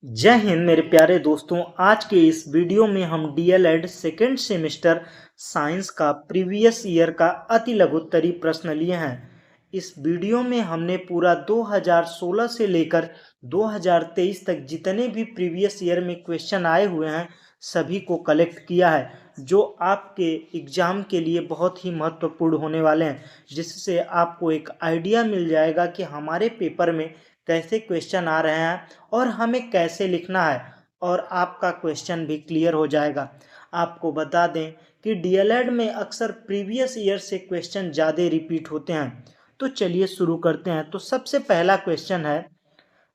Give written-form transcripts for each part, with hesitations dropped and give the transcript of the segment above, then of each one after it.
जय हिंद मेरे प्यारे दोस्तों। आज के इस वीडियो में हम डीएलएड सेकेंड सेमेस्टर साइंस का प्रीवियस ईयर का अति लघुत्तरी प्रश्न लिए हैं। इस वीडियो में हमने पूरा 2016 से लेकर 2023 तक जितने भी प्रीवियस ईयर में क्वेश्चन आए हुए हैं सभी को कलेक्ट किया है, जो आपके एग्ज़ाम के लिए बहुत ही महत्वपूर्ण होने वाले हैं, जिससे आपको एक आइडिया मिल जाएगा कि हमारे पेपर में कैसे क्वेश्चन आ रहे हैं और हमें कैसे लिखना है, और आपका क्वेश्चन भी क्लियर हो जाएगा। आपको बता दें कि डीएलएड में अक्सर प्रीवियस ईयर से क्वेश्चन ज़्यादा रिपीट होते हैं। तो चलिए शुरू करते हैं। तो सबसे पहला क्वेश्चन है,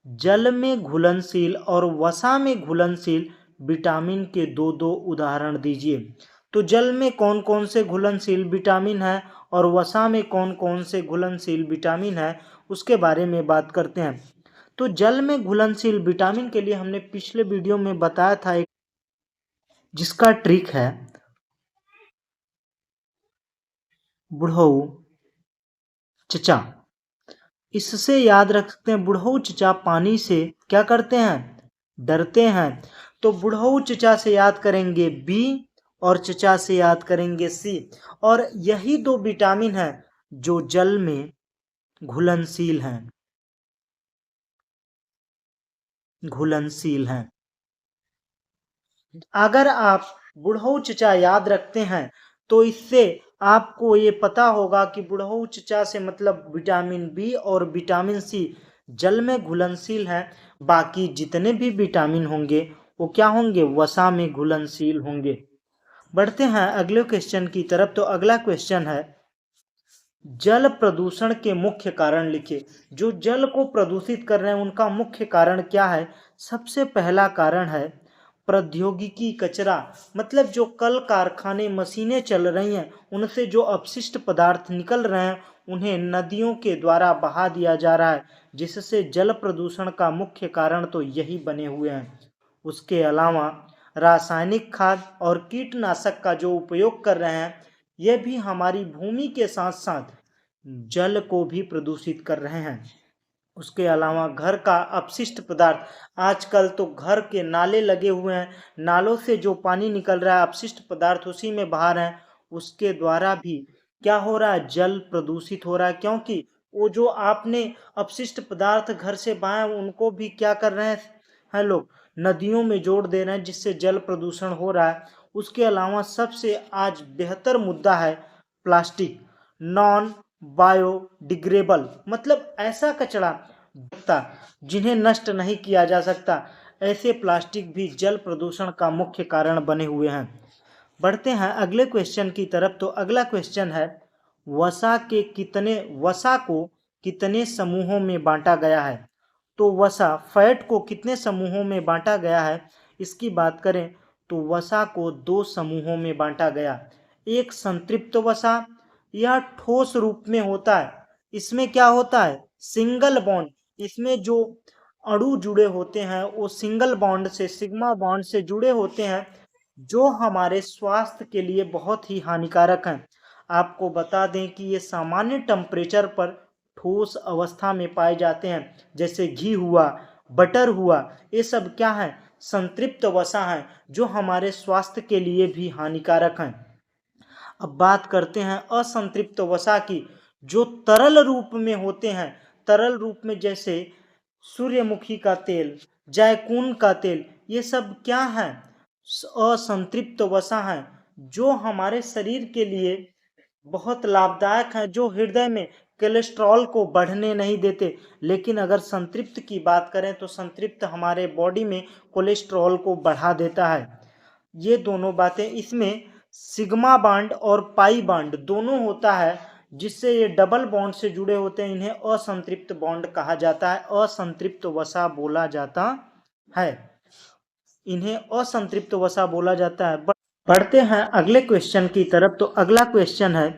जल में घुलनशील और वसा में घुलनशील विटामिन के दो दो उदाहरण दीजिए। तो जल में कौन कौन से घुलनशील विटामिन है और वसा में कौन कौन से घुलनशील विटामिन है, उसके बारे में बात करते हैं। तो जल में घुलनशील विटामिन के लिए हमने पिछले वीडियो में बताया था एक, जिसका ट्रिक है बुढ़ऊ चचा। इससे याद रख सकते हैं, बुढ़ऊ चचा पानी से क्या करते हैं, डरते हैं। तो बुढ़ऊ चचा से याद करेंगे बी और चचा से याद करेंगे सी। और यही दो विटामिन हैं जो जल में घुलनशील हैं, घुलनशील हैं। अगर आप बुढ़ऊ चचा याद रखते हैं तो इससे आपको ये पता होगा कि बुढ़ऊ चचा से मतलब विटामिन बी और विटामिन सी जल में घुलनशील हैं। बाकी जितने भी विटामिन होंगे वो क्या होंगे, वसा में घुलनशील होंगे। बढ़ते हैं अगले क्वेश्चन की तरफ। तो अगला क्वेश्चन है, जल प्रदूषण के मुख्य कारण लिखिए। जो जल को प्रदूषित कर रहे हैं उनका मुख्य कारण क्या है। सबसे पहला कारण है प्रौद्योगिकी कचरा, मतलब जो कल कारखाने मशीनें चल रही हैं उनसे जो अपशिष्ट पदार्थ निकल रहे हैं उन्हें नदियों के द्वारा बहा दिया जा रहा है, जिससे जल प्रदूषण का मुख्य कारण तो यही बने हुए हैं। उसके अलावा रासायनिक खाद और कीटनाशक का जो उपयोग कर रहे हैं ये भी हमारी भूमि के साथ साथ जल को भी प्रदूषित कर रहे हैं। उसके अलावा घर का अपशिष्ट पदार्थ, आजकल तो घर के नाले लगे हुए हैं, नालों से जो पानी निकल रहा है अपशिष्ट पदार्थ उसी में बहा रहे हैं, उसके द्वारा भी क्या हो रहा है, जल प्रदूषित हो रहा है। क्योंकि वो जो आपने अपशिष्ट पदार्थ घर से बहाए उनको भी क्या कर रहे हैं लोग, नदियों में जोड़ दे रहे हैं, जिससे जल प्रदूषण हो रहा है। उसके अलावा सबसे आज बेहतर मुद्दा है प्लास्टिक, नॉन बायोडिग्रेबल, मतलब ऐसा कचरा जिन्हें नष्ट नहीं किया जा सकता, ऐसे प्लास्टिक भी जल प्रदूषण का मुख्य कारण बने हुए हैं। बढ़ते हैं अगले क्वेश्चन की तरफ। तो अगला क्वेश्चन है, वसा को कितने समूहों में बांटा गया है। तो वसा फैट को कितने समूहों में बांटा गया है, इसकी बात करें तो वसा को दो समूहों में बांटा गया। एक संतृप्त वसा, यह ठोस रूप में होता है। इसमें क्या होता है, सिंगल बॉन्ड, इसमें जो अणु जुड़े होते हैं वो सिंगल बॉन्ड से, सिग्मा बॉन्ड से जुड़े होते हैं, जो हमारे स्वास्थ्य के लिए बहुत ही हानिकारक हैं। आपको बता दें कि ये सामान्य टेम्परेचर पर ठोस अवस्था में पाए जाते हैं, जैसे घी हुआ, बटर हुआ, ये सब क्या है, संतृप्त वसा हैं, जो हमारे स्वास्थ्य के लिए भी हानिकारक हैं। अब बात करते हैं असंतृप्त वसा की, जो तरल रूप में होते हैं। तरल रूप में जैसे सूर्यमुखी का तेल, जायकून का तेल, ये सब क्या है, असंतृप्त वसा हैं, जो हमारे शरीर के लिए बहुत लाभदायक हैं, जो हृदय में कोलेस्ट्रॉल को बढ़ने नहीं देते। लेकिन अगर संतृप्त की बात करें तो संतृप्त हमारे बॉडी में कोलेस्ट्रॉल को बढ़ा देता है। ये दोनों बातें, इसमें सिग्मा बॉन्ड और पाई बॉन्ड दोनों होता है, जिससे ये डबल बॉन्ड से जुड़े होते हैं, इन्हें असंतृप्त बॉन्ड कहा जाता है, असंतृप्त वसा बोला जाता है, इन्हें असंतृप्त वसा बोला जाता है। बढ़ते हैं अगले क्वेश्चन की तरफ। तो अगला क्वेश्चन है,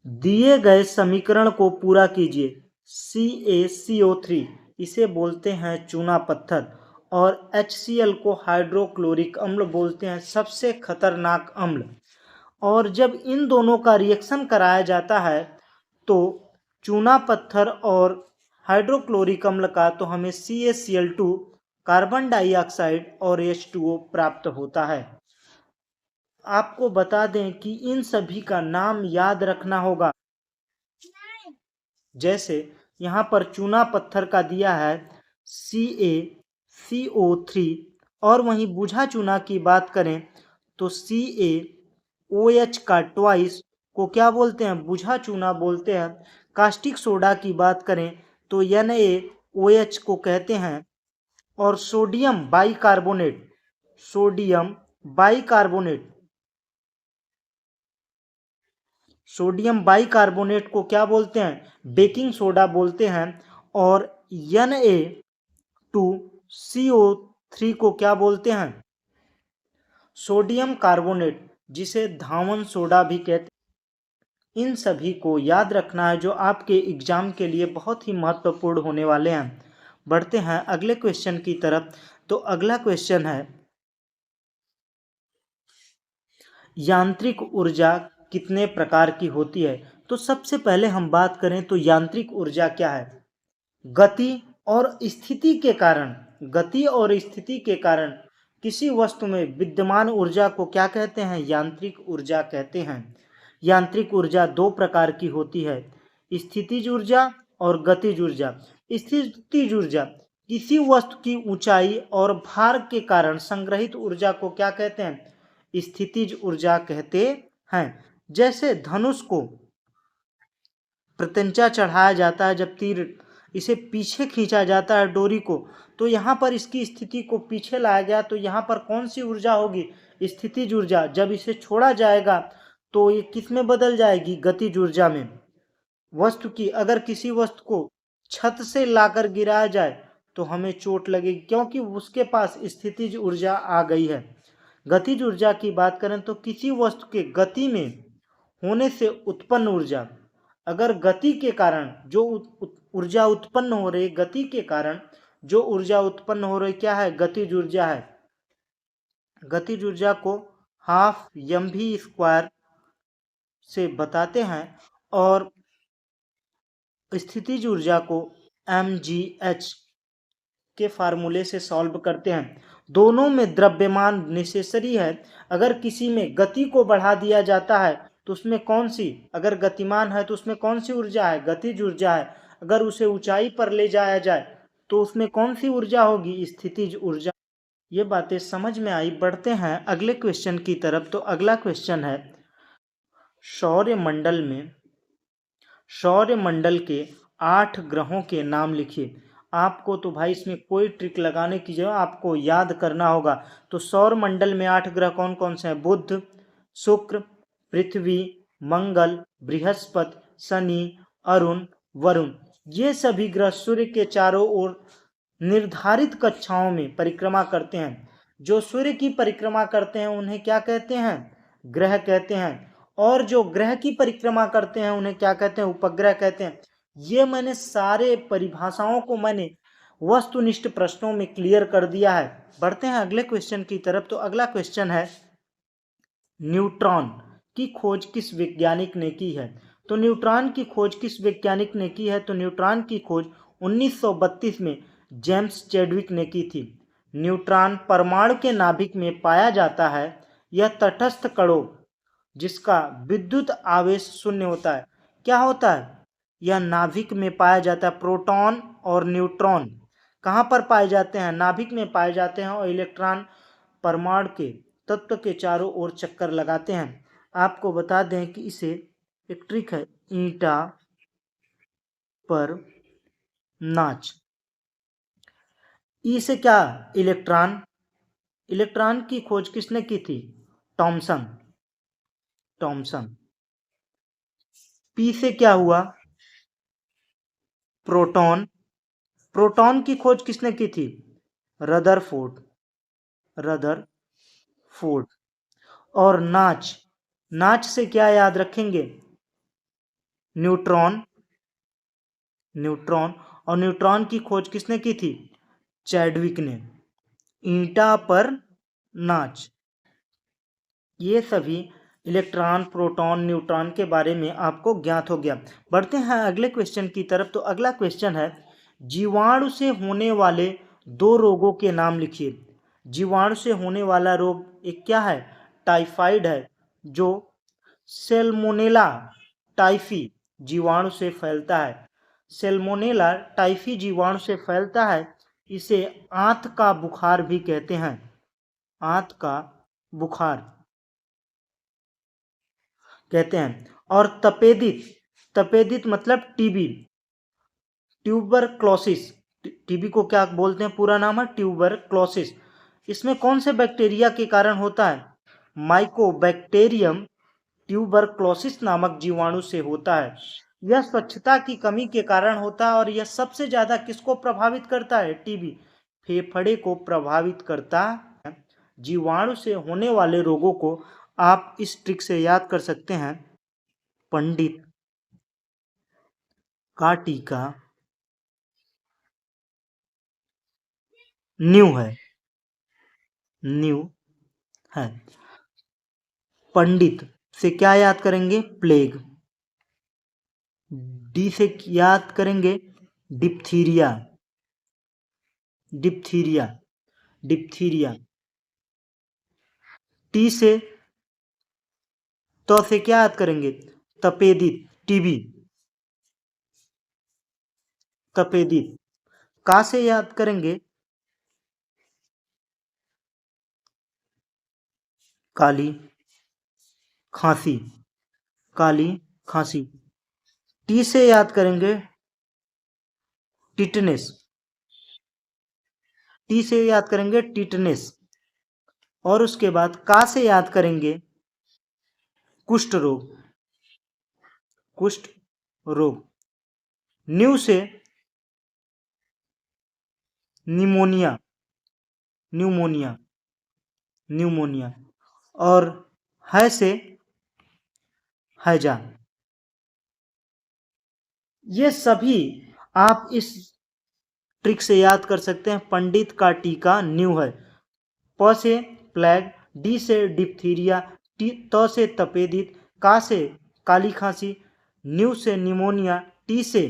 दिए गए समीकरण को पूरा कीजिए। CaCO3 इसे बोलते हैं चूना पत्थर, और HCl को हाइड्रोक्लोरिक अम्ल बोलते हैं, सबसे खतरनाक अम्ल। और जब इन दोनों का रिएक्शन कराया जाता है तो चूना पत्थर और हाइड्रोक्लोरिक अम्ल का, तो हमें CaCl2 कार्बन डाइऑक्साइड और H2O प्राप्त होता है। आपको बता दें कि इन सभी का नाम याद रखना होगा। जैसे यहाँ पर चूना पत्थर का दिया है CaCO3 और वहीं बुझा चूना की बात करें तो CaOH का ट्वाइस को क्या बोलते हैं? बुझा चूना बोलते हैं। कास्टिक सोडा की बात करें तो NaOH को कहते हैं। और सोडियम बाइकार्बोनेट को क्या बोलते हैं? बेकिंग सोडा बोलते हैं। और Na2CO3 को क्या बोलते हैं? सोडियम कार्बोनेट, जिसे धावन सोडा भी कहते हैं। इन सभी को याद रखना है जो आपके एग्जाम के लिए बहुत ही महत्वपूर्ण होने वाले हैं। बढ़ते हैं अगले क्वेश्चन की तरफ। तो अगला क्वेश्चन है, यांत्रिक ऊर्जा कितने प्रकार की होती है? तो सबसे पहले हम बात करें तो यांत्रिक ऊर्जा क्या है? गति और स्थिति के कारण किसी वस्तु में विद्यमान ऊर्जा को क्या कहते हैं? यांत्रिक ऊर्जा कहते हैं। यांत्रिक ऊर्जा दो प्रकार की होती है, स्थितिज ऊर्जा और गतिज ऊर्जा। स्थितिज ऊर्जा किसी वस्तु की ऊंचाई और भार के कारण संग्रहित ऊर्जा को क्या कहते हैं? स्थितिज ऊर्जा कहते हैं। जैसे धनुष को प्रत्यंचा चढ़ाया जाता है, जब तीर इसे पीछे खींचा जाता है डोरी को, तो यहाँ पर इसकी स्थिति को पीछे लाया गया, तो यहाँ पर कौन सी ऊर्जा होगी? स्थितिज ऊर्जा। जब इसे छोड़ा जाएगा तो ये किस में बदल जाएगी? गतिज ऊर्जा में। वस्तु की अगर किसी वस्तु को छत से लाकर गिराया जाए तो हमें चोट लगेगी, क्योंकि उसके पास स्थितिज ऊर्जा आ गई है। गतिज ऊर्जा की बात करें तो किसी वस्तु के गति में होने से उत्पन्न ऊर्जा, अगर गति के कारण जो ऊर्जा उत्पन्न हो रही, गति के कारण जो ऊर्जा उत्पन्न हो रही क्या है? गतिज ऊर्जा है। गतिज ऊर्जा को हाफ mv² से बताते हैं और स्थितिज ऊर्जा को mgh के फार्मूले से सॉल्व करते हैं। दोनों में द्रव्यमान नेसेसरी है। अगर किसी में गति को बढ़ा दिया जाता है तो उसमें कौन सी, अगर गतिमान है तो उसमें कौन सी ऊर्जा है? गतिज ऊर्जा है। अगर उसे ऊंचाई पर ले जाया जाए तो उसमें कौन सी ऊर्जा होगी? स्थितिज ऊर्जा। ये बातें समझ में आई। बढ़ते हैं अगले क्वेश्चन की तरफ। तो अगला क्वेश्चन है, सौरमंडल के 8 ग्रहों के नाम लिखिए। आपको तो भाई इसमें कोई ट्रिक लगाने की जरूरत, आपको याद करना होगा। तो सौरमंडल में 8 ग्रह कौन कौन से हैं? बुध, शुक्र, पृथ्वी, मंगल, बृहस्पति, शनि, अरुण, वरुण। ये सभी ग्रह सूर्य के चारों ओर निर्धारित कक्षाओं में परिक्रमा करते हैं। जो सूर्य की परिक्रमा करते हैं उन्हें क्या कहते हैं? ग्रह कहते हैं। और जो ग्रह की परिक्रमा करते हैं उन्हें क्या कहते हैं? उपग्रह कहते हैं। ये मैंने सारे परिभाषाओं को मैंने वस्तुनिष्ठ प्रश्नों में क्लियर कर दिया है। बढ़ते हैं अगले क्वेश्चन की तरफ। तो अगला क्वेश्चन है, न्यूट्रॉन की खोज किस वैज्ञानिक ने की है? तो न्यूट्रॉन की खोज किस वैज्ञानिक ने की है? तो न्यूट्रॉन की खोज 1932 में जेम्स चैडविक ने की थी। न्यूट्रॉन परमाणु के नाभिक में पाया जाता है। यह तटस्थ कणों जिसका विद्युत आवेश शून्य होता है। क्या होता है? यह नाभिक में पाया जाता है। प्रोटॉन और न्यूट्रॉन कहाँ पर पाए जाते हैं? नाभिक में पाए जाते हैं। और इलेक्ट्रॉन परमाणु के तत्व के चारों ओर चक्कर लगाते हैं। आपको बता दें कि इसे एक ट्रिक है, ईंटा पर नाच। ई से क्या? इलेक्ट्रॉन की खोज किसने की थी? थॉमसन। पी से क्या हुआ? प्रोटॉन की खोज किसने की थी? रदरफोर्ड। और नाच से क्या याद रखेंगे? न्यूट्रॉन। और न्यूट्रॉन की खोज किसने की थी? चैडविक ने। ईंटा पर नाच। ये सभी इलेक्ट्रॉन, प्रोटॉन, न्यूट्रॉन के बारे में आपको ज्ञात हो गया। बढ़ते हैं अगले क्वेश्चन की तरफ। तो अगला क्वेश्चन है, जीवाणु से होने वाले दो रोगों के नाम लिखिए। जीवाणु से होने वाला रोग एक क्या है? टाइफाइड है, जो सेल्मोनेला टाइफी जीवाणु से फैलता है। सेल्मोनेला टाइफी जीवाणु से फैलता है। इसे आंत का बुखार भी कहते हैं। आंत का बुखार कहते हैं। और तपेदिक, तपेदिक मतलब टीबी, ट्यूबरक्लोसिस। टीबी को क्या बोलते हैं? पूरा नाम है ट्यूबरक्लोसिस। इसमें कौन से बैक्टीरिया के कारण होता है? माइकोबैक्टीरियम ट्यूबरक्लोसिस नामक जीवाणु से होता है। यह स्वच्छता की कमी के कारण होता है और यह सबसे ज्यादा किसको प्रभावित करता है? टीबी, फेफड़े को प्रभावित करता है। जीवाणु से होने वाले रोगों को आप इस ट्रिक से याद कर सकते हैं। पंडित का टीका न्यू है, न्यू है। पंडित से क्या याद करेंगे? प्लेग। डी से याद करेंगे डिप्थीरिया, डिप्थीरिया, डिप्थीरिया। टी से, तो से क्या याद करेंगे? तपेदिक, टीबी, तपेदिक। का से याद करेंगे? काली खांसी, काली खांसी। टी से याद करेंगे टिटनेस, टी से याद करेंगे टिटनेस। और उसके बाद का से याद करेंगे कुष्ठ रोग, कुष्ठ रोग। न्यू से निमोनिया, न्यूमोनिया, न्यूमोनिया। और है से हैजा। ये सभी आप इस ट्रिक से याद कर सकते हैं। पंडित का टीका न्यू है। प से प्लेग, डी से डिप्थीरिया, त से तपेदिक, का से काली खांसी, न्यू से निमोनिया, टी से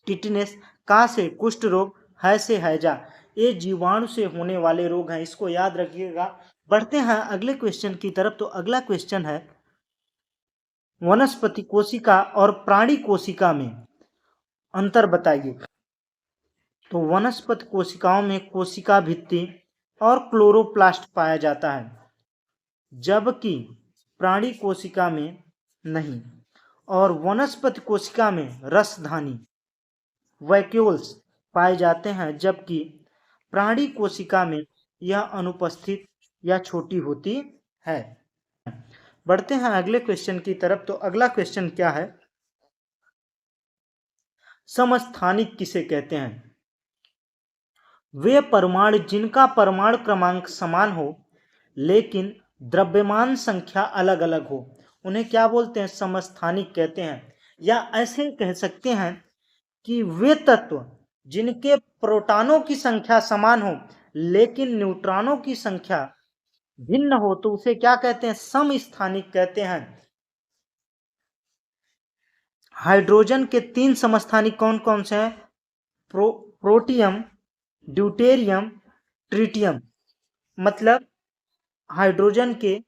टिटनेस, का से कुष्ठ रोग, है से हैजा। ये जीवाणु से होने वाले रोग हैं, इसको याद रखिएगा। बढ़ते हैं अगले क्वेश्चन की तरफ। तो अगला क्वेश्चन है, वनस्पति कोशिका और प्राणी कोशिका में अंतर बताइए। तो वनस्पति कोशिकाओं में कोशिका भित्ति और क्लोरोप्लास्ट पाया जाता है, जबकि प्राणी कोशिका में नहीं। और वनस्पति कोशिका में रसधानी, वैक्यूल्स पाए जाते हैं, जबकि प्राणी कोशिका में यह अनुपस्थित या छोटी होती है। बढ़ते हैं अगले क्वेश्चन की तरफ। तो अगला क्वेश्चन क्या है? समस्थानिक किसे कहते हैं? वे परमाणु जिनका परमाणु क्रमांक समान हो लेकिन द्रव्यमान संख्या अलग अलग हो, उन्हें क्या बोलते हैं? समस्थानिक कहते हैं। या ऐसे कह सकते हैं कि वे तत्व जिनके प्रोटॉनों की संख्या समान हो लेकिन न्यूट्रॉनों की संख्या भिन्न हो, तो उसे क्या कहते हैं? समस्थानिक कहते हैं। हाइड्रोजन के तीन समस्थानिक कौन कौन से हैं? Protium, deuterium, tritium. मतलब हाइड्रोजन के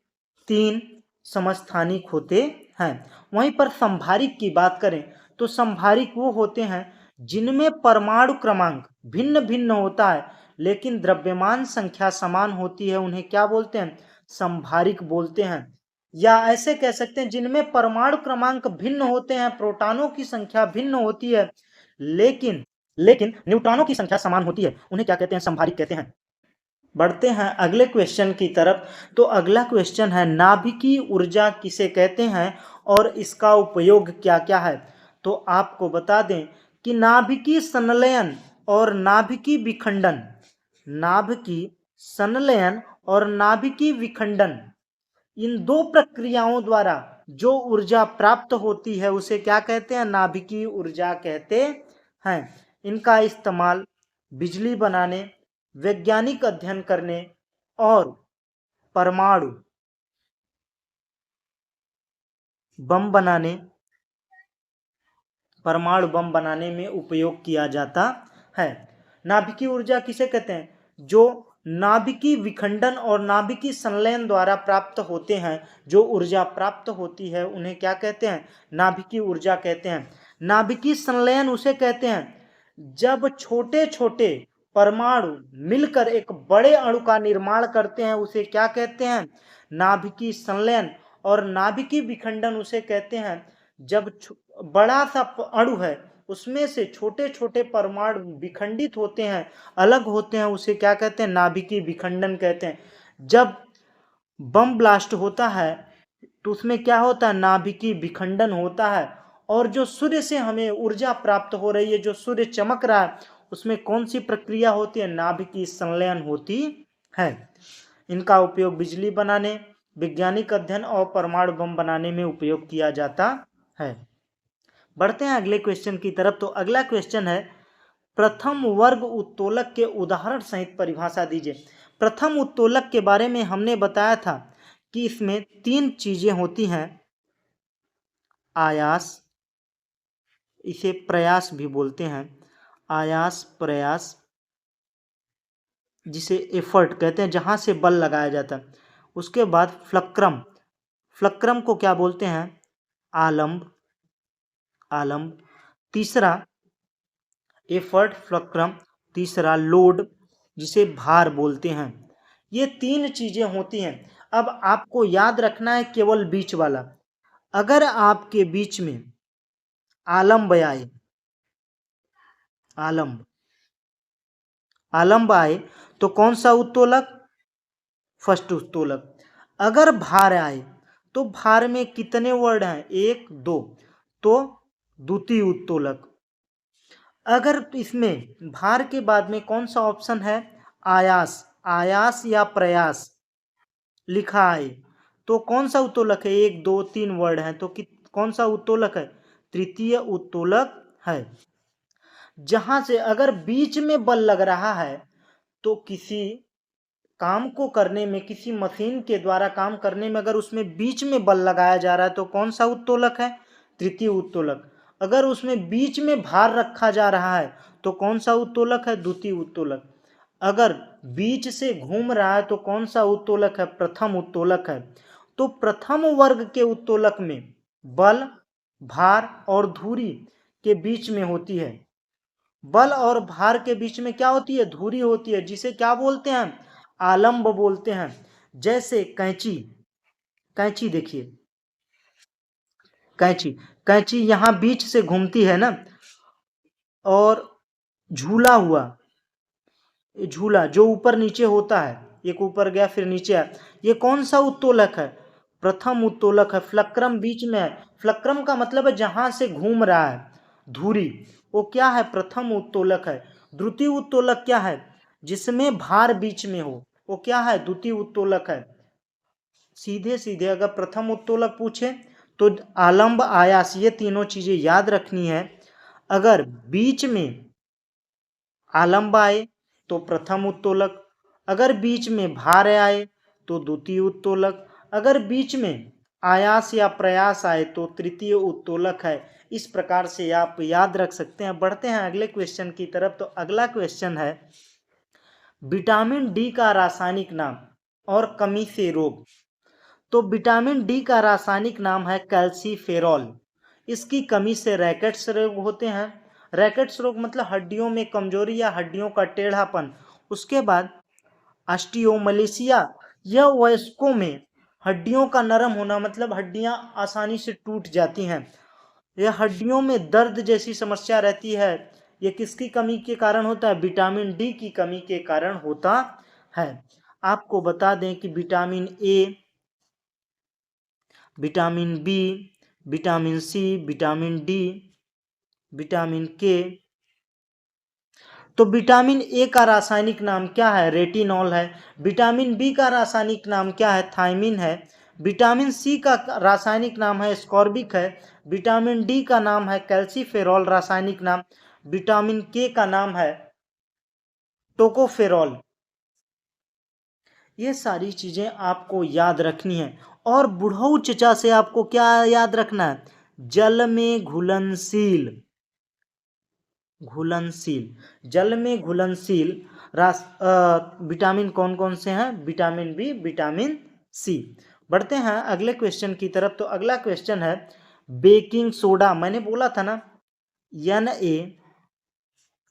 तीन समस्थानिक होते हैं। वहीं पर संभारिक की बात करें तो संभारिक वो होते हैं जिनमें परमाणु क्रमांक भिन्न भिन्न होता है लेकिन द्रव्यमान संख्या समान होती है, उन्हें क्या बोलते हैं? संभारिक बोलते हैं। या ऐसे कह सकते हैं जिनमें परमाणु क्रमांक भिन्न होते हैं, प्रोटॉनों की संख्या भिन्न होती है, लेकिन लेकिन न्यूट्रॉनों की संख्या समान होती है, उन्हें क्या कहते हैं? संभारिक कहते हैं। बढ़ते हैं अगले क्वेश्चन की तरफ। तो अगला क्वेश्चन है, नाभिकीय ऊर्जा किसे कहते हैं और इसका उपयोग क्या क्या है? तो आपको बता दें कि नाभिकीय संलयन और नाभिकीय विखंडन, नाभिकीय संलयन और नाभिकीय विखंडन, इन दो प्रक्रियाओं द्वारा जो ऊर्जा प्राप्त होती है उसे क्या कहते हैं? नाभिकीय ऊर्जा कहते हैं। इनका इस्तेमाल बिजली बनाने, वैज्ञानिक अध्ययन करने और परमाणु बम बनाने, परमाणु बम बनाने में उपयोग किया जाता है। नाभिकीय ऊर्जा किसे कहते हैं? जो नाभिकीय विखंडन और नाभिकीय संलयन द्वारा प्राप्त होते हैं, जो ऊर्जा प्राप्त होती है उन्हें क्या कहते हैं? नाभिकीय ऊर्जा कहते हैं। नाभिकीय संलयन उसे कहते हैं जब छोटे छोटे परमाणु मिलकर एक बड़े अणु का निर्माण करते हैं, उसे क्या कहते हैं? नाभिकीय संलयन। और नाभिकीय विखंडन उसे कहते हैं जब बड़ा सा अणु है उसमें से छोटे छोटे परमाणु विखंडित होते हैं, अलग होते हैं, उसे क्या कहते हैं? नाभिकीय विखंडन कहते हैं। जब बम ब्लास्ट होता है तो उसमें क्या होता है? नाभिकीय विखंडन होता है। और जो सूर्य से हमें ऊर्जा प्राप्त हो रही है, जो सूर्य चमक रहा है, उसमें कौन सी प्रक्रिया होती है? नाभिकीय संलयन होती है। इनका उपयोग बिजली बनाने, वैज्ञानिक अध्ययन और परमाणु बम बनाने में उपयोग किया जाता है। बढ़ते हैं अगले क्वेश्चन की तरफ। तो अगला क्वेश्चन है, प्रथम वर्ग उत्तोलक के उदाहरण सहित परिभाषा दीजिए। प्रथम उत्तोलक के बारे में हमने बताया था कि इसमें 3 चीजें होती हैं। आयास, इसे प्रयास भी बोलते हैं, आयास प्रयास, जिसे एफर्ट कहते हैं, जहां से बल लगाया जाता है। उसके बाद फ्लक्रम, फ्लक्रम को क्या बोलते हैं? आलंब, आलंब। तीसरा एफर्ट, फ्लक्रम। तीसरा लोड, जिसे भार बोलते हैं। ये 3 चीजें होती हैं। अब आपको याद रखना है केवल बीच वाला। अगर आपके बीच में आलंब आए, आलंब, आलंब आए तो कौन सा उत्तोलक? फर्स्ट उत्तोलक। अगर भार आए तो भार में कितने वर्ड हैं? 1 2, तो द्वितीय उत्तोलक। अगर इसमें भार के बाद में कौन सा ऑप्शन है? आयास, आयास या प्रयास लिखा है तो कौन सा उत्तोलक है? 1 2 3 वर्ड है तो कौन सा उत्तोलक है? तृतीय उत्तोलक है। जहां से अगर बीच में बल लग रहा है तो किसी काम को करने में, किसी मशीन के द्वारा काम करने में अगर उसमें बीच में बल लगाया जा रहा है तो कौन सा उत्तोलक है? तृतीय उत्तोलक। अगर उसमें बीच में भार रखा जा रहा है तो कौन सा उत्तोलक है? द्वितीय उत्तोलक। अगर बीच से घूम रहा है तो कौन सा उत्तोलक है? प्रथम उत्तोलक है। तो प्रथम वर्ग के उत्तोलक में बल, भार और धुरी के बीच में होती है। बल और भार के बीच में क्या होती है? धुरी होती है, जिसे क्या बोलते हैं? आलंब बोलते हैं। जैसे कैंची, कैंची देखिए, कैंची, कैंची यहां बीच से घूमती है ना। और झूला हुआ, झूला जो ऊपर नीचे होता है, एक ऊपर गया फिर नीचे आया, ये कौन सा उत्तोलक है? प्रथम उत्तोलक है। फ्लक्रम बीच में है। फ्लक्रम का मतलब है जहां से घूम रहा है धुरी, वो क्या है? प्रथम उत्तोलक है। द्वितीय उत्तोलक क्या है? जिसमें भार बीच में हो, वो क्या है? द्वितीय उत्तोलक है। सीधे सीधे अगर प्रथम उत्तोलक पूछे तो आलंब, आयास, ये तीनों चीजें याद रखनी है। अगर बीच में आलंब आए तो प्रथम उत्तोलक, अगर बीच में भार आए तो द्वितीय उत्तोलक, अगर बीच में आयास या प्रयास आए तो तृतीय उत्तोलक है। इस प्रकार से आप याद रख सकते हैं। बढ़ते हैं अगले क्वेश्चन की तरफ। तो अगला क्वेश्चन है, विटामिन डी का रासायनिक नाम और कमी से रोग। तो विटामिन डी का रासायनिक नाम है कैल्सीफेरॉल। इसकी कमी से रैकेट्स रोग होते हैं। रैकेट्स रोग मतलब हड्डियों में कमजोरी या हड्डियों का टेढ़ापन। उसके बाद ऑस्टियोमलेशिया, यह वयस्कों में हड्डियों का नरम होना, मतलब हड्डियां आसानी से टूट जाती हैं। यह हड्डियों में दर्द जैसी समस्या रहती है, यह किसकी कमी के कारण होता है? विटामिन डी की कमी के कारण होता है। आपको बता दें कि vitamin A, vitamin B, vitamin C, vitamin D, vitamin K. तो विटामिन ए का रासायनिक नाम क्या है? रेटिनॉल है। विटामिन बी का रासायनिक नाम क्या है? थायमिन है। विटामिन सी का रासायनिक नाम है स्कॉर्बिक है। विटामिन डी का नाम है कैल्सीफेरॉल रासायनिक नाम। विटामिन के का नाम है टोकोफेरॉल। ये सारी चीजें आपको याद रखनी है। और बुढ़ऊ चचा से आपको क्या याद रखना है? जल में घुलनशील, घुलनशील। जल में घुलनशील विटामिन कौन कौन से हैं? Vitamin B, vitamin C. बढ़ते हैं अगले क्वेश्चन की तरफ। तो अगला क्वेश्चन है बेकिंग सोडा। मैंने बोला था ना Na,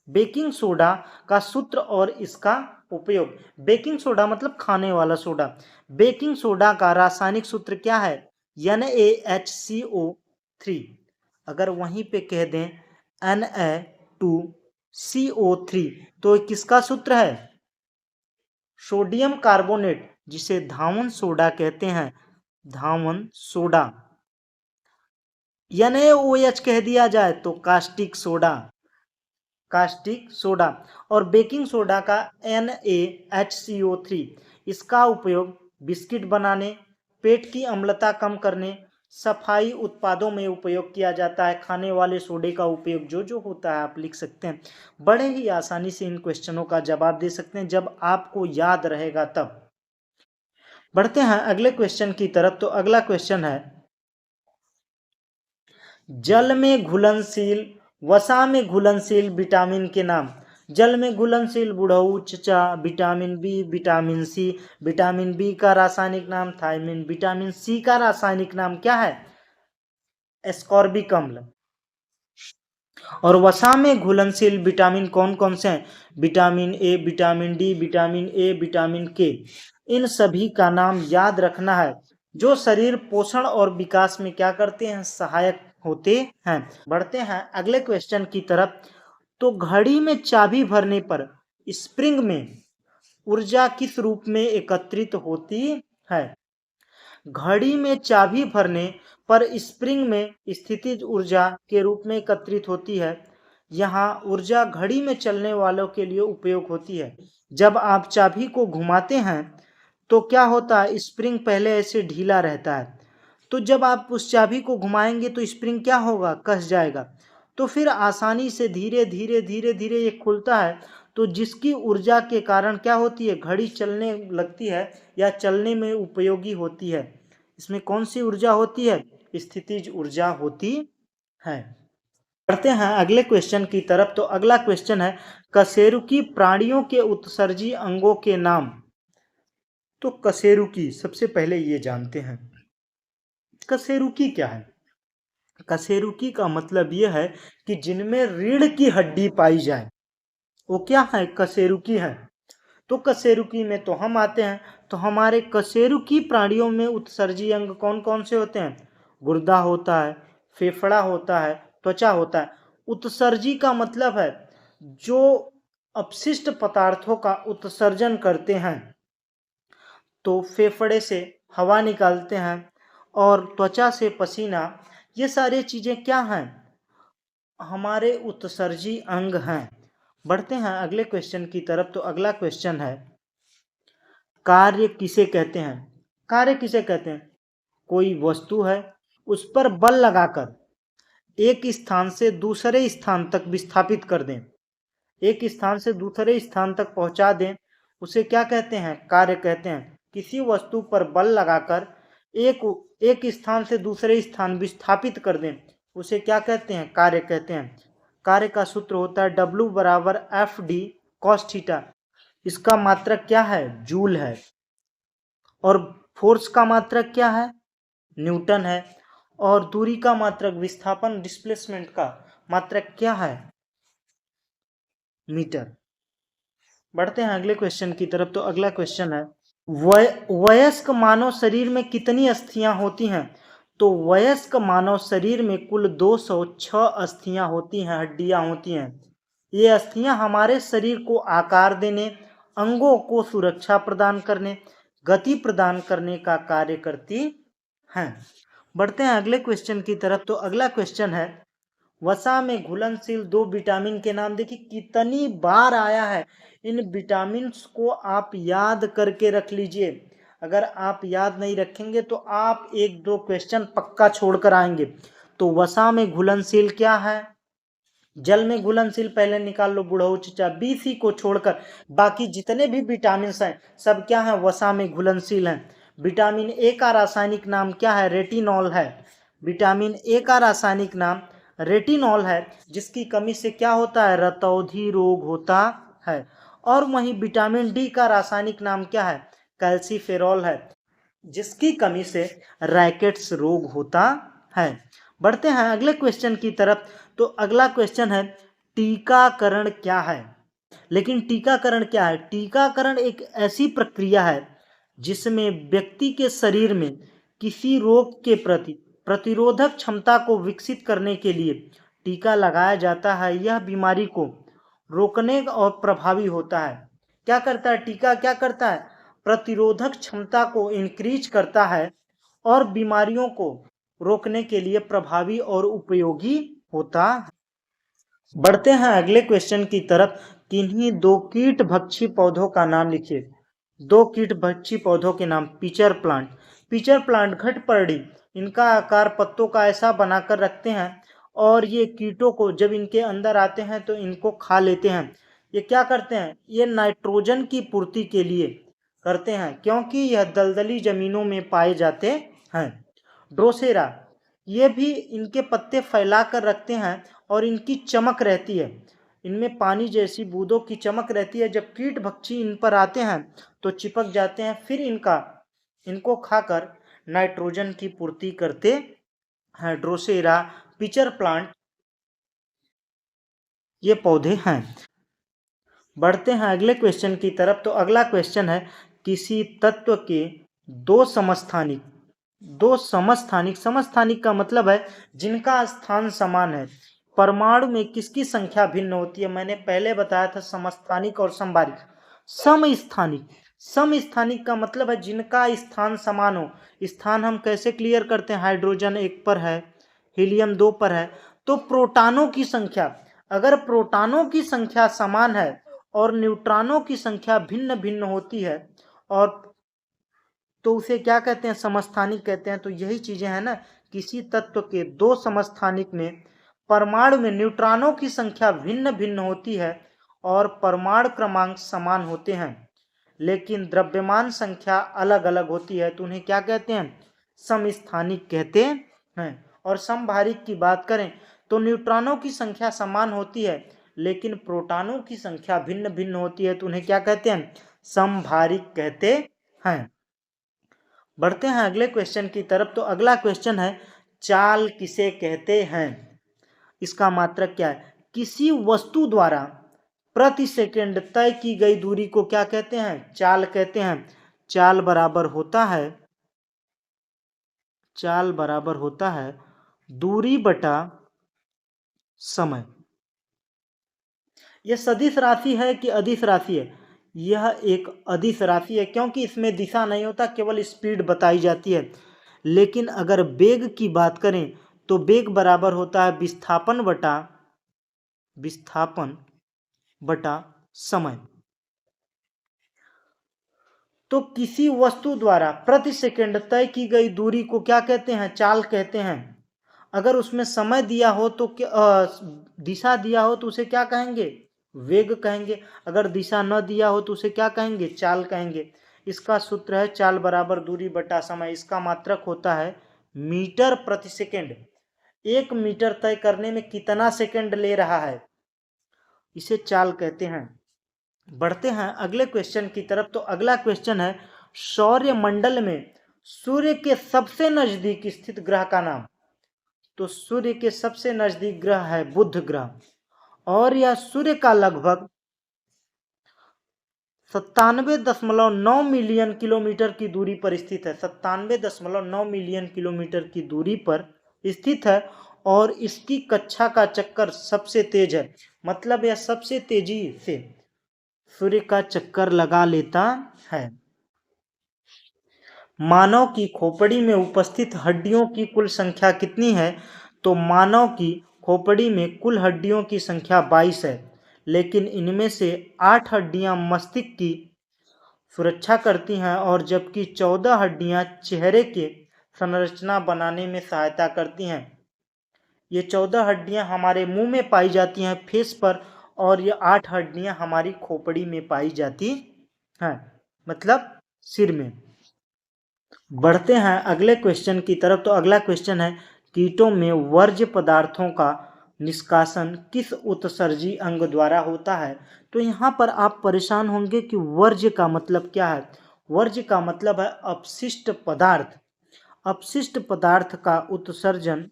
बेकिंग सोडा का सूत्र और इसका उपयोग। बेकिंग सोडा मतलब खाने वाला सोडा। बेकिंग सोडा का रासायनिक सूत्र क्या है? NaHCO3। अगर वहीं पे कह दें Na2CO3 तो किसका सूत्र है? सोडियम कार्बोनेट, जिसे धावन सोडा कहते हैं, धावन सोडा। NaOH कह दिया जाए तो कास्टिक सोडा, कास्टिक सोडा। और बेकिंग सोडा का NaHCO3, इसका उपयोग बिस्किट बनाने, पेट की अम्लता कम करने, सफाई उत्पादों में उपयोग किया जाता है। खाने वाले सोडे का उपयोग जो जो होता है आप लिख सकते हैं। बड़े ही आसानी से इन क्वेश्चनों का जवाब दे सकते हैं जब आपको याद रहेगा तब। बढ़ते हैं अगले क्वेश्चन की तरफ। तो अगला क्वेश्चन है जल में घुलनशील, वसा में घुलनशील विटामिन के नाम। जल में घुलनशील बुढ़ऊ चचा, vitamin B, vitamin C. Vitamin B का रासायनिक नाम थायमिन। विटामिन सी का रासायनिक नाम क्या है? एस्कॉर्बिक अम्ल। और वसा में घुलनशील विटामिन कौन कौन से हैं? Vitamin A, vitamin D, vitamin A, vitamin के। इन सभी का नाम याद रखना है, जो शरीर पोषण और विकास में क्या करते हैं? सहायक होते हैं। बढ़ते हैं अगले क्वेश्चन की तरफ। तो घड़ी में चाबी भरने पर स्प्रिंग में ऊर्जा किस रूप में एकत्रित होती है? घड़ी में चाबी भरने पर स्प्रिंग में स्थितिज ऊर्जा के रूप में एकत्रित होती है। यहाँ ऊर्जा घड़ी में चलने वालों के लिए उपयोग होती है। जब आप चाबी को घुमाते हैं तो क्या होता है? स्प्रिंग पहले ऐसे ढीला रहता है, तो जब आप उस चाबी को घुमाएंगे तो स्प्रिंग क्या होगा? कस जाएगा। तो फिर आसानी से धीरे धीरे धीरे धीरे ये खुलता है, तो जिसकी ऊर्जा के कारण क्या होती है? घड़ी चलने लगती है या चलने में उपयोगी होती है। इसमें कौन सी ऊर्जा होती है? स्थितिज ऊर्जा होती है। बढ़ते हैं अगले क्वेश्चन की तरफ। तो अगला क्वेश्चन है कशेरुकी प्राणियों के उत्सर्जी अंगों के नाम। तो कशेरुकी सबसे पहले ये जानते हैं कशेरुकी क्या है। कशेरुकी का मतलब यह है कि जिनमें रीढ़ की हड्डी पाई जाए वो क्या है? कशेरुकी है। तो कशेरुकी में तो हम आते हैं। तो हमारे कशेरुकी प्राणियों में उत्सर्जी अंग कौन कौन से होते हैं? गुर्दा होता है, फेफड़ा होता है, त्वचा होता है। उत्सर्जी का मतलब है जो अपशिष्ट पदार्थों का उत्सर्जन करते हैं। तो फेफड़े से हवा निकालते हैं और त्वचा से पसीना। ये सारी चीजें क्या हैं? हमारे उत्सर्जी अंग हैं। बढ़ते हैं अगले क्वेश्चन की तरफ। तो अगला क्वेश्चन है कार्य किसे कहते हैं? कार्य किसे कहते हैं? कोई वस्तु है, उस पर बल लगाकर एक स्थान से दूसरे स्थान तक विस्थापित कर दें, एक स्थान से दूसरे स्थान तक पहुंचा दें, उसे क्या कहते हैं? कार्य कहते हैं। किसी वस्तु पर बल लगाकर एक स्थान से दूसरे स्थान विस्थापित कर दें, उसे क्या कहते हैं? कार्य कहते हैं। कार्य का सूत्र होता है W बराबर FD cos थीटा। इसका मात्रक क्या है? जूल है। और फोर्स का मात्रक क्या है? न्यूटन है। और दूरी का मात्रक, विस्थापन डिस्प्लेसमेंट का मात्रक क्या है? मीटर। बढ़ते हैं अगले क्वेश्चन की तरफ। तो अगला क्वेश्चन है वयस्क मानव शरीर में कितनी अस्थियां होती हैं? तो वयस्क मानव शरीर में कुल 206 अस्थियां होती हैं, हड्डियां होती हैं। ये अस्थियां हमारे शरीर को आकार देने, अंगों को सुरक्षा प्रदान करने, गति प्रदान करने का कार्य करती हैं। बढ़ते हैं अगले क्वेश्चन की तरफ। तो अगला क्वेश्चन है वसा में घुलनशील 2 विटामिन के नाम। देखिए कितनी बार आया है। इन विटामिन को आप याद करके रख लीजिए। अगर आप याद नहीं रखेंगे तो आप 1-2 क्वेश्चन पक्का छोड़कर आएंगे। तो वसा में घुलनशील क्या है? जल में घुलनशील पहले निकाल लो बुढ़ऊ चचा, BC को छोड़कर बाकी जितने भी विटामिन हैं सब क्या है? वसा में घुलनशील हैं। विटामिन ए का रासायनिक नाम क्या है? रेटिनॉल है। विटामिन ए का रासायनिक नाम रेटिनॉल है, जिसकी कमी से क्या होता है, रतौंधी रोग होता है। और वहीं विटामिन डी का रासायनिक नाम क्या है, कैल्सीफेरॉल है, जिसकी कमी से रैकेट्स रोग होता है। बढ़ते हैं अगले क्वेश्चन की तरफ। तो अगला क्वेश्चन है टीकाकरण क्या है। लेकिन टीकाकरण क्या है? टीकाकरण एक ऐसी प्रक्रिया है जिसमें व्यक्ति के शरीर में किसी रोग के प्रति प्रतिरोधक क्षमता को विकसित करने के लिए टीका लगाया जाता है। यह बीमारी को रोकने और प्रभावी होता है। क्या करता है टीका? क्या करता है? प्रतिरोधक क्षमता को इंक्रीज करता है और बीमारियों को रोकने के लिए प्रभावी और उपयोगी होता है। बढ़ते हैं अगले क्वेश्चन की तरफ। किन्हीं दो कीट भक्षी पौधों का नाम लिखिए। दो कीट भक्षी पौधों के नाम। Pitcher plant. पिचर प्लांट घटपर्णी, इनका आकार पत्तों का ऐसा बनाकर रखते हैं और ये कीटों को जब इनके अंदर आते हैं तो इनको खा लेते हैं। ये क्या करते हैं? ये नाइट्रोजन की पूर्ति के लिए करते हैं, क्योंकि यह दलदली जमीनों में पाए जाते हैं। ड्रोसेरा, ये भी इनके पत्ते फैला कर रखते हैं और इनकी चमक रहती है, इनमें पानी जैसी बूंदों की चमक रहती है। जब कीट भक्षी इन पर आते हैं तो चिपक जाते हैं, फिर इनको खाकर नाइट्रोजन की पूर्ति करते हैं। ड्रोसेरा, पिचर प्लांट, ये पौधे हैं। बढ़ते हैं अगले क्वेश्चन की तरफ। तो अगला क्वेश्चन है किसी तत्व के दो समस्थानिक समस्थानिक का मतलब है जिनका स्थान समान है। परमाणु में किसकी संख्या भिन्न होती है? मैंने पहले बताया था समस्थानिक और समबारिक। समस्थानिक का मतलब है जिनका स्थान समान हो। स्थान हम कैसे क्लियर करते हैं? हाइड्रोजन 1 पर है, हीलियम 2 पर है, तो प्रोटॉनों की संख्या, अगर प्रोटॉनों की संख्या समान है और न्यूट्रॉनों की संख्या भिन्न भिन्न होती है और तो उसे क्या कहते हैं? समस्थानिक कहते हैं। तो यही चीजें हैं ना, किसी तत्व के दो समस्थानिक में परमाणु में न्यूट्रॉनों की संख्या भिन्न भिन्न होती है और परमाणु क्रमांक समान होते हैं, लेकिन द्रव्यमान संख्या अलग अलग होती है, तो उन्हें क्या कहते हैं? समस्थानिक कहते हैं। और समभारिक की बात करें तो न्यूट्रॉनों की संख्या समान होती है लेकिन प्रोटॉनों की संख्या भिन्न भिन्न होती है, तो उन्हें क्या कहते हैं? समभारिक कहते हैं। बढ़ते हैं अगले क्वेश्चन की तरफ। तो अगला क्वेश्चन है चाल किसे कहते हैं? इसका मात्रक क्या है? किसी वस्तु द्वारा प्रति सेकंड तय की गई दूरी को क्या कहते हैं? चाल कहते हैं। चाल बराबर होता है दूरी बटा समय। यह सदिश राशि है कि अदिश राशि है? यह एक अदिश राशि है, क्योंकि इसमें दिशा नहीं होता, केवल स्पीड बताई जाती है। लेकिन अगर वेग की बात करें तो वेग बराबर होता है विस्थापन बटा समय। तो किसी वस्तु द्वारा प्रति सेकंड तय की गई दूरी को क्या कहते हैं? चाल कहते हैं। अगर उसमें समय दिया हो तो दिशा दिया हो तो उसे क्या कहेंगे? वेग कहेंगे। अगर दिशा न दिया हो तो उसे क्या कहेंगे? चाल कहेंगे। इसका सूत्र है चाल बराबर दूरी बटा समय। इसका मात्रक होता है मीटर प्रति सेकंड। 1 मीटर तय करने में कितना सेकंड ले रहा है, इसे चाल कहते हैं। बढ़ते हैं अगले क्वेश्चन की तरफ। तो अगला क्वेश्चन है सौर मंडल में सूर्य के सबसे नजदीक स्थित ग्रह का नाम। तो सूर्य के सबसे नजदीक ग्रह है बुध ग्रह और यह सूर्य का लगभग 97.9 मिलियन किलोमीटर की दूरी पर स्थित है। 97.9 मिलियन किलोमीटर की दूरी पर स्थित है और इसकी कक्षा का चक्कर सबसे तेज है, मतलब यह सबसे तेजी से सूर्य का चक्कर लगा लेता है। मानव की खोपड़ी में उपस्थित हड्डियों की कुल संख्या कितनी है? तो मानव की खोपड़ी में कुल हड्डियों की संख्या 22 है, लेकिन इनमें से 8 हड्डियां मस्तिष्क की सुरक्षा करती हैं और जबकि 14 हड्डियां चेहरे के संरचना बनाने में सहायता करती हैं। ये 14 हड्डियां हमारे मुंह में पाई जाती हैं, फेस पर, और ये 8 हड्डियां हमारी खोपड़ी में पाई जाती हैं, मतलब सिर में। बढ़ते हैं अगले क्वेश्चन की तरफ। तो अगला क्वेश्चन है कीटों में वर्ज्य पदार्थों का निष्कासन किस उत्सर्जी अंग द्वारा होता है? तो यहाँ पर आप परेशान होंगे कि वर्ज्य का मतलब क्या है। वर्ज्य का मतलब है अपशिष्ट पदार्थ। अपशिष्ट पदार्थ का उत्सर्जन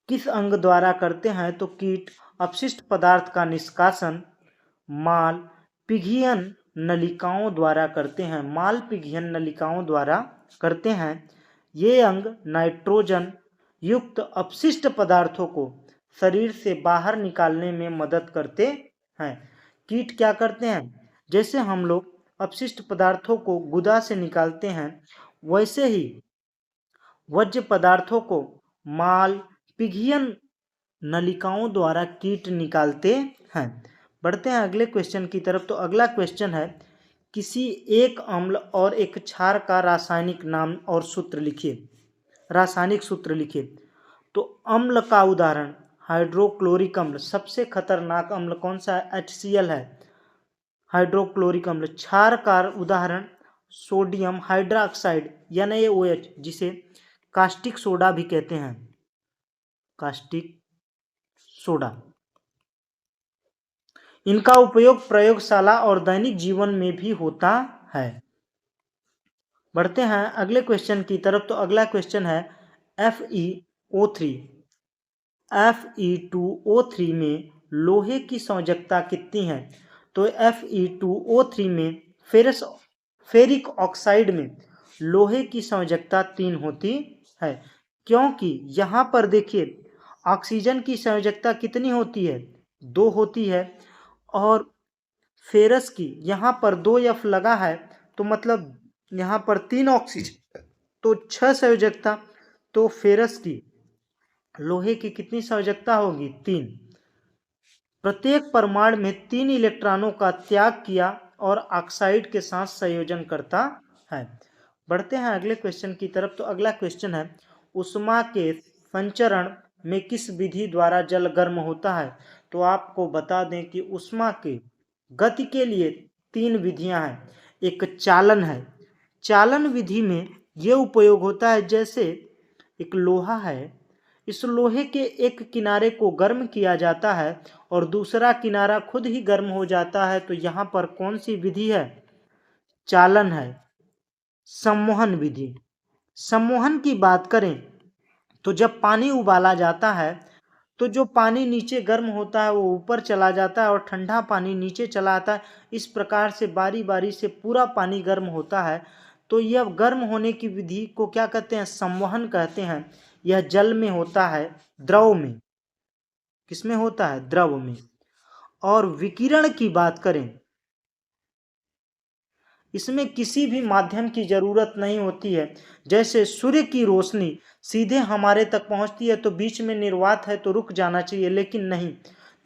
किस अंग द्वारा करते हैं? तो कीट अपशिष्ट पदार्थ का निष्कासन माल पिघियन नलिकाओं द्वारा करते हैं। माल पिघियन नलिकाओं द्वारा करते हैं। ये अंग नाइट्रोजन युक्त अपशिष्ट पदार्थों को शरीर से बाहर निकालने में मदद करते हैं। कीट क्या करते हैं? जैसे हम लोग अपशिष्ट पदार्थों को गुदा से निकालते हैं, वैसे ही वर्ज्य पदार्थों को माल पिघियन नलिकाओं द्वारा कीट निकालते हैं। बढ़ते हैं अगले क्वेश्चन की तरफ। तो अगला क्वेश्चन है, किसी एक अम्ल और एक क्षार का रासायनिक नाम और सूत्र लिखिए। रासायनिक सूत्र लिखिए। तो अम्ल का उदाहरण हाइड्रोक्लोरिक अम्ल। सबसे खतरनाक अम्ल कौन सा है? HCl है, हाइड्रोक्लोरिक अम्ल। क्षार का उदाहरण सोडियम हाइड्रोक्साइड NaOH, जिसे कास्टिक सोडा भी कहते हैं। Caustic soda. इनका उपयोग प्रयोगशाला और दैनिक जीवन में भी होता है। बढ़ते हैं अगले क्वेश्चन की तरफ। तो अगला क्वेश्चन है FeO3। Fe2O3 में लोहे की संयोजकता कितनी है? तो Fe2O3 में फेरिक ऑक्साइड में लोहे की संयोजकता 3 होती है, क्योंकि यहाँ पर देखिए ऑक्सीजन की संयोजकता कितनी होती है? 2 होती है, और फेरस की यहाँ पर 2F लगा है, तो मतलब यहाँ पर 3 ऑक्सीजन, तो 6 संयोजकता। तो फेरस की लोहे की कितनी संयोजकता होगी? 3। प्रत्येक परमाणु में 3 इलेक्ट्रॉनों का त्याग किया और ऑक्साइड के साथ संयोजन करता है। बढ़ते हैं अगले क्वेश्चन की तरफ। तो अगला क्वेश्चन है, ऊष्मा के संचरण में किस विधि द्वारा जल गर्म होता है? तो आपको बता दें कि ऊष्मा के गति के लिए 3 विधियां हैं। एक चालन है। चालन विधि में यह उपयोग होता है, जैसे एक लोहा है, इस लोहे के एक किनारे को गर्म किया जाता है और दूसरा किनारा खुद ही गर्म हो जाता है, तो यहाँ पर कौन सी विधि है? चालन है। सम्मोहन विधि। सम्मोहन की बात करें तो जब पानी उबाला जाता है, तो जो पानी नीचे गर्म होता है वो ऊपर चला जाता है और ठंडा पानी नीचे चला आता है। इस प्रकार से बारी बारी से पूरा पानी गर्म होता है। तो यह गर्म होने की विधि को क्या कहते हैं? संवहन कहते हैं। यह जल में होता है, द्रव में। किसमें होता है? द्रव में। और विकिरण की बात करें, इसमें किसी भी माध्यम की जरूरत नहीं होती है। जैसे सूर्य की रोशनी सीधे हमारे तक पहुंचती है, तो बीच में निर्वात है तो रुक जाना चाहिए, लेकिन नहीं।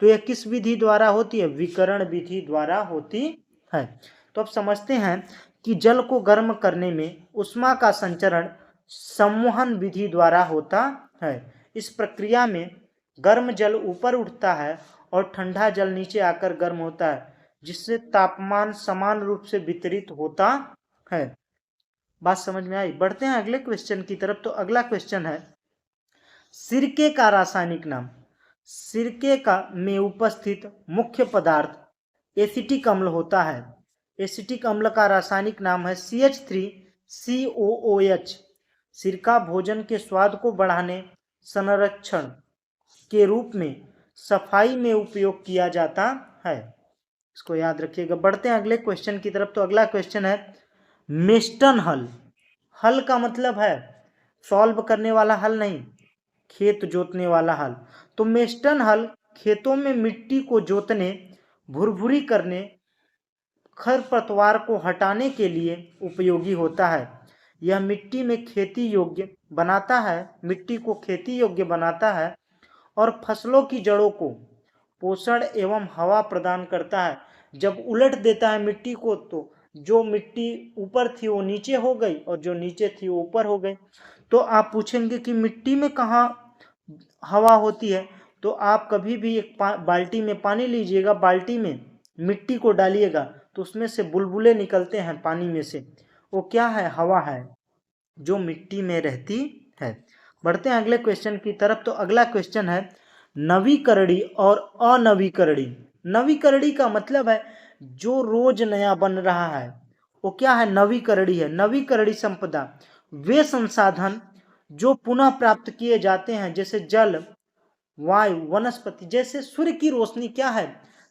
तो यह किस विधि द्वारा होती है? विकिरण विधि द्वारा होती है। तो अब समझते हैं कि जल को गर्म करने में ऊष्मा का संचरण संवहन विधि द्वारा होता है। इस प्रक्रिया में गर्म जल ऊपर उठता है और ठंडा जल नीचे आकर गर्म होता है, जिससे तापमान समान रूप से वितरित होता है। बात समझ में आई? बढ़ते हैं अगले क्वेश्चन की तरफ। तो अगला क्वेश्चन है, सिरके का रासायनिक नाम। सिरके का में उपस्थित मुख्य पदार्थ एसिटिक अम्ल होता है। एसिटिक अम्ल का रासायनिक नाम है CH3COOH। सिरका भोजन के स्वाद को बढ़ाने, संरक्षण के रूप में सफाई में उपयोग किया जाता है। इसको याद रखिएगा। बढ़ते हैं अगले क्वेश्चन की तरफ। तो अगला क्वेश्चन है, मेस्टन हल। हल का मतलब है सॉल्व करने वाला हल नहीं, खेत जोतने वाला हल। तो मेस्टन हल खेतों में मिट्टी को जोतने, भुरभुरी करने, खरपतवार को हटाने के लिए उपयोगी होता है। यह मिट्टी में खेती योग्य बनाता है, मिट्टी को खेती योग्य बनाता है और फसलों की जड़ों को पोषण एवं हवा प्रदान करता है। जब उलट देता है मिट्टी को, तो जो मिट्टी ऊपर थी वो नीचे हो गई और जो नीचे थी वो ऊपर हो गई। तो आप पूछेंगे कि मिट्टी में कहाँ हवा होती है? तो आप कभी भी एक बाल्टी में पानी लीजिएगा, बाल्टी में मिट्टी को डालिएगा, तो उसमें से बुलबुले निकलते हैं पानी में से। वो क्या है? हवा है, जो मिट्टी में रहती है। बढ़ते हैं अगले क्वेश्चन की तरफ। तो अगला क्वेश्चन है नवीकरणीय और अनवीकरणीय। नवीकरणीय का मतलब है जो रोज नया बन रहा है वो क्या है, नवीकरणीय है। नवीकरणीय संपदा वे संसाधन जो पुनः प्राप्त किए जाते हैं, जैसे जल, वायु, वनस्पति, जैसे सूर्य की रोशनी क्या है,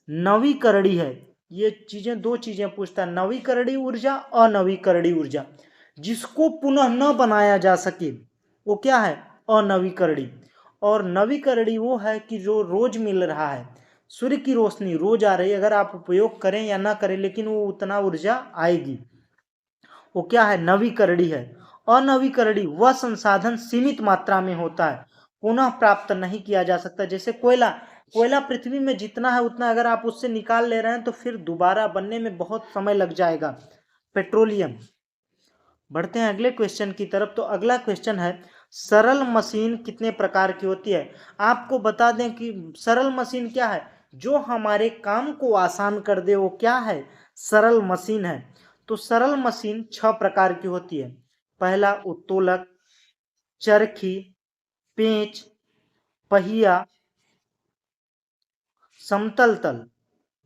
नवीकरणीय है। ये चीजें, दो चीजें पूछता है, नवीकरणीय ऊर्जा, अनवीकरणीय ऊर्जा। जिसको पुनः न बनाया जा सके वो क्या है, अनवीकरणीय। और नवीकरणीय वो है कि जो रोज मिल रहा है, सूर्य की रोशनी रोज आ रही है, अगर आप उपयोग करें या ना करें लेकिन वो उतना ऊर्जा आएगी, वो क्या है, नवीकरणीय है। अनवीकरणीय वह संसाधन सीमित मात्रा में होता है, पुनः प्राप्त नहीं किया जा सकता। जैसे कोयला, कोयला पृथ्वी में जितना है उतना अगर आप उससे निकाल ले रहे हैं तो फिर दोबारा बनने में बहुत समय लग जाएगा। पेट्रोलियम। बढ़ते हैं अगले क्वेश्चन की तरफ। तो अगला क्वेश्चन है सरल मशीन कितने प्रकार की होती है। आपको बता दें कि सरल मशीन क्या है, जो हमारे काम को आसान कर दे वो क्या है, सरल मशीन है। तो सरल मशीन 6 प्रकार की होती है। पहला उत्तोलक, चरखी, पेंच, पहिया, समतल तल,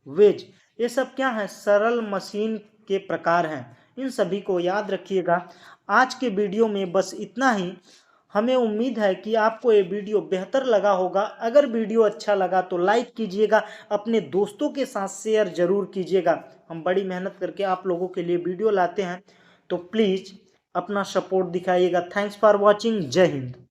वेज। ये सब क्या है, सरल मशीन के प्रकार हैं। इन सभी को याद रखिएगा। आज के वीडियो में बस इतना ही। हमें उम्मीद है कि आपको ये वीडियो बेहतर लगा होगा। अगर वीडियो अच्छा लगा तो लाइक कीजिएगा, अपने दोस्तों के साथ शेयर जरूर कीजिएगा। हम बड़ी मेहनत करके आप लोगों के लिए वीडियो लाते हैं, तो प्लीज़ अपना सपोर्ट दिखाइएगा। Thanks for watching. जय हिंद।